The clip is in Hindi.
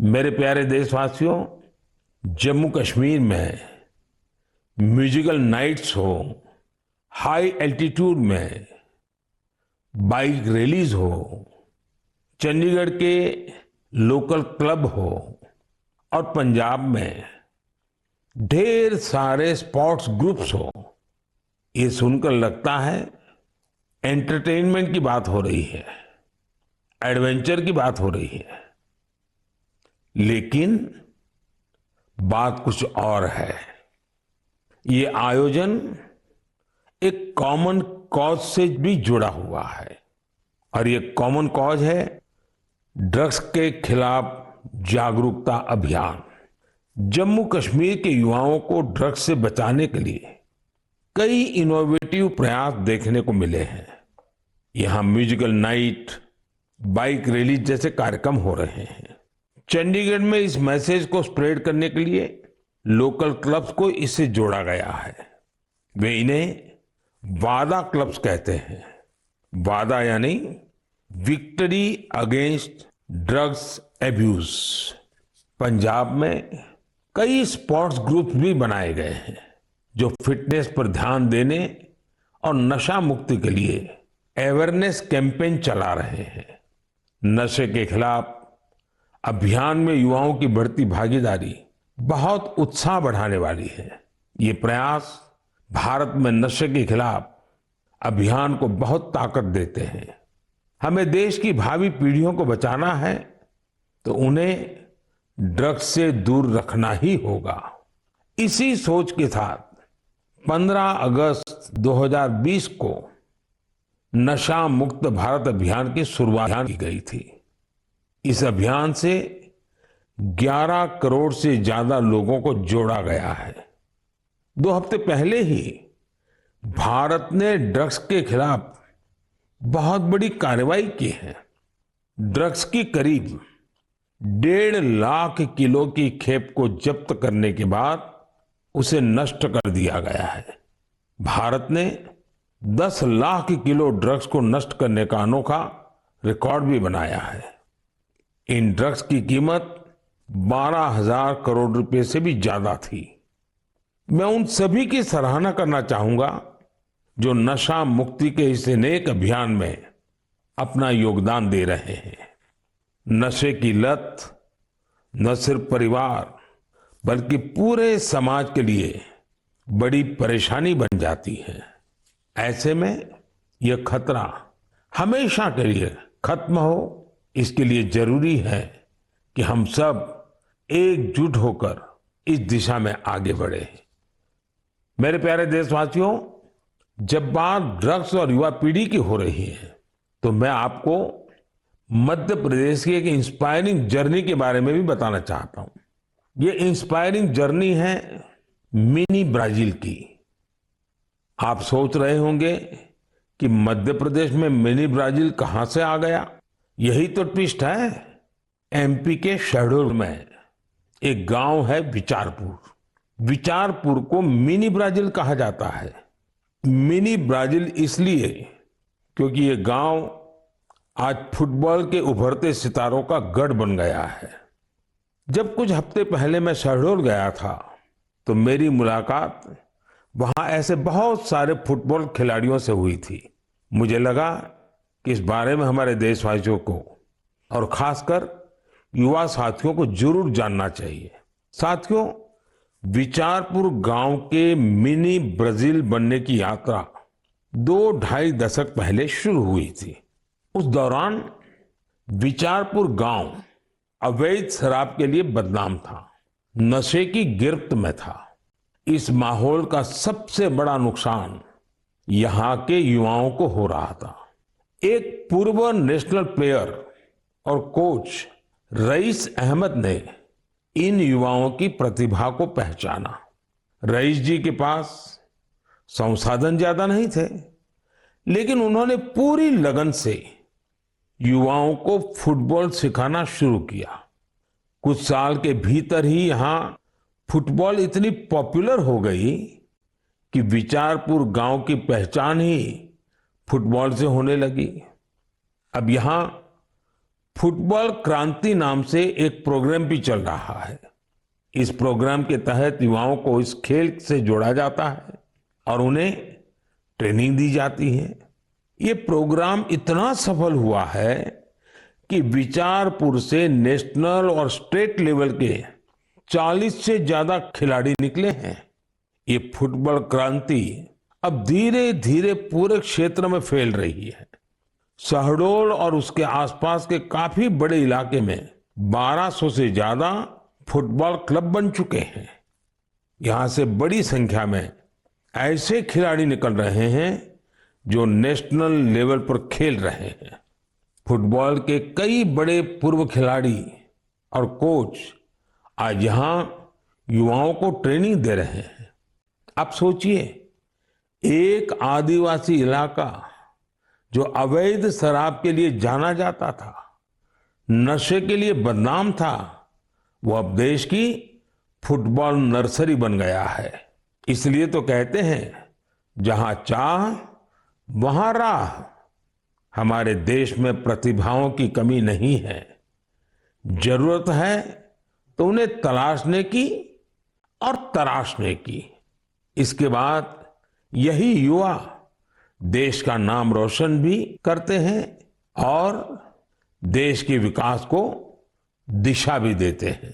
मेरे प्यारे देशवासियों, जम्मू कश्मीर में म्यूजिकल नाइट्स हो, हाई एल्टीट्यूड में बाइक रैलीज हो, चंडीगढ़ के लोकल क्लब हो और पंजाब में ढेर सारे स्पोर्ट्स ग्रुप्स हो, ये सुनकर लगता है एंटरटेनमेंट की बात हो रही है, एडवेंचर की बात हो रही है। लेकिन बात कुछ और है। ये आयोजन एक कॉमन कॉज से भी जुड़ा हुआ है और ये कॉमन कॉज है ड्रग्स के खिलाफ जागरूकता अभियान। जम्मू कश्मीर के युवाओं को ड्रग्स से बचाने के लिए कई इनोवेटिव प्रयास देखने को मिले हैं। यहां म्यूजिकल नाइट, बाइक रैली जैसे कार्यक्रम हो रहे हैं। चंडीगढ़ में इस मैसेज को स्प्रेड करने के लिए लोकल क्लब्स को इससे जोड़ा गया है। वे इन्हें वादा क्लब्स कहते हैं। वादा यानी victory against drugs abuse. Punjab में कई स्पोर्ट्स ग्रुप्स भी बनाए गए हैं जो फिटनेस पर ध्यान देने और नशा मुक्ति के लिए अवेयरनेस कैंपेन चला रहे हैं। नशे के खिलाफ अभियान में युवाओं की बढ़ती भागीदारी बहुत उत्साह बढ़ाने वाली है। ये प्रयास भारत में नशे के खिलाफ अभियान को बहुत ताकत देते हैं। हमें देश की भावी पीढ़ियों को बचाना है तो उन्हें ड्रग्स से दूर रखना ही होगा। इसी सोच के साथ 15 अगस्त 2020 को नशा मुक्त भारत अभियान की शुरुआत की गई थी। इस अभियान से 11 करोड़ से ज्यादा लोगों को जोड़ा गया है। 2 हफ्ते पहले ही भारत ने ड्रग्स के खिलाफ बहुत बड़ी कार्रवाई की है। ड्रग्स की करीब 1.5 लाख किलो की खेप को जब्त करने के बाद उसे नष्ट कर दिया गया है। भारत ने 10 लाख किलो ड्रग्स को नष्ट करने का अनोखा रिकॉर्ड भी बनाया है। इन ड्रग्स की कीमत 12,000 करोड़ रुपए से भी ज्यादा थी। मैं उन सभी की सराहना करना चाहूंगा जो नशा मुक्ति के इस नेक अभियान में अपना योगदान दे रहे हैं। नशे की लत न सिर्फ परिवार बल्कि पूरे समाज के लिए बड़ी परेशानी बन जाती है। ऐसे में यह खतरा हमेशा के लिए खत्म हो, इसके लिए जरूरी है कि हम सब एकजुट होकर इस दिशा में आगे बढ़े। मेरे प्यारे देशवासियों, जब बात ड्रग्स और युवा पीढ़ी की हो रही है तो मैं आपको मध्य प्रदेश की एक इंस्पायरिंग जर्नी के बारे में भी बताना चाहता हूं। ये इंस्पायरिंग जर्नी है मिनी ब्राजील की। आप सोच रहे होंगे कि मध्य प्रदेश में मिनी ब्राजील कहां से आ गया। यही तो ट्विस्ट है। एमपी के शहडोल में एक गांव है विचारपुर। विचारपुर को मिनी ब्राजील कहा जाता है। मिनी ब्राजील इसलिए क्योंकि ये गांव आज फुटबॉल के उभरते सितारों का गढ़ बन गया है। जब कुछ हफ्ते पहले मैं शहडोल गया था तो मेरी मुलाकात वहां ऐसे बहुत सारे फुटबॉल खिलाड़ियों से हुई थी। मुझे लगा कि इस बारे में हमारे देशवासियों को और खासकर युवा साथियों को जरूर जानना चाहिए। साथियों, विचारपुर गांव के मिनी ब्राजील बनने की यात्रा 2-2.5 दशक पहले शुरू हुई थी। उस दौरान विचारपुर गांव अवैध शराब के लिए बदनाम था, नशे की गिरफ्त में था। इस माहौल का सबसे बड़ा नुकसान यहां के युवाओं को हो रहा था। एक पूर्व नेशनल प्लेयर और कोच रईस अहमद ने इन युवाओं की प्रतिभा को पहचाना। रईस जी के पास संसाधन ज्यादा नहीं थे, लेकिन उन्होंने पूरी लगन से युवाओं को फुटबॉल सिखाना शुरू किया। कुछ साल के भीतर ही यहां फुटबॉल इतनी पॉपुलर हो गई कि विचारपुर गांव की पहचान ही फुटबॉल से होने लगी। अब यहां फुटबॉल क्रांति नाम से एक प्रोग्राम भी चल रहा है। इस प्रोग्राम के तहत युवाओं को इस खेल से जोड़ा जाता है और उन्हें ट्रेनिंग दी जाती है। ये प्रोग्राम इतना सफल हुआ है कि बिचारपुर से नेशनल और स्टेट लेवल के 40 से ज्यादा खिलाड़ी निकले हैं। ये फुटबॉल क्रांति अब धीरे धीरे पूरे क्षेत्र में फैल रही है। शहडोल और उसके आसपास के काफी बड़े इलाके में 1200 से ज्यादा फुटबॉल क्लब बन चुके हैं। यहां से बड़ी संख्या में ऐसे खिलाड़ी निकल रहे हैं जो नेशनल लेवल पर खेल रहे हैं। फुटबॉल के कई बड़े पूर्व खिलाड़ी और कोच आज यहां युवाओं को ट्रेनिंग दे रहे हैं। आप सोचिए, एक आदिवासी इलाका जो अवैध शराब के लिए जाना जाता था, नशे के लिए बदनाम था, वो अब देश की फुटबॉल नर्सरी बन गया है। इसलिए तो कहते हैं, जहां चाह वहां राह। हमारे देश में प्रतिभाओं की कमी नहीं है। जरूरत है तो उन्हें तलाशने की और तराशने की। इसके बाद यही युवा देश का नाम रोशन भी करते हैं और देश के विकास को दिशा भी देते हैं।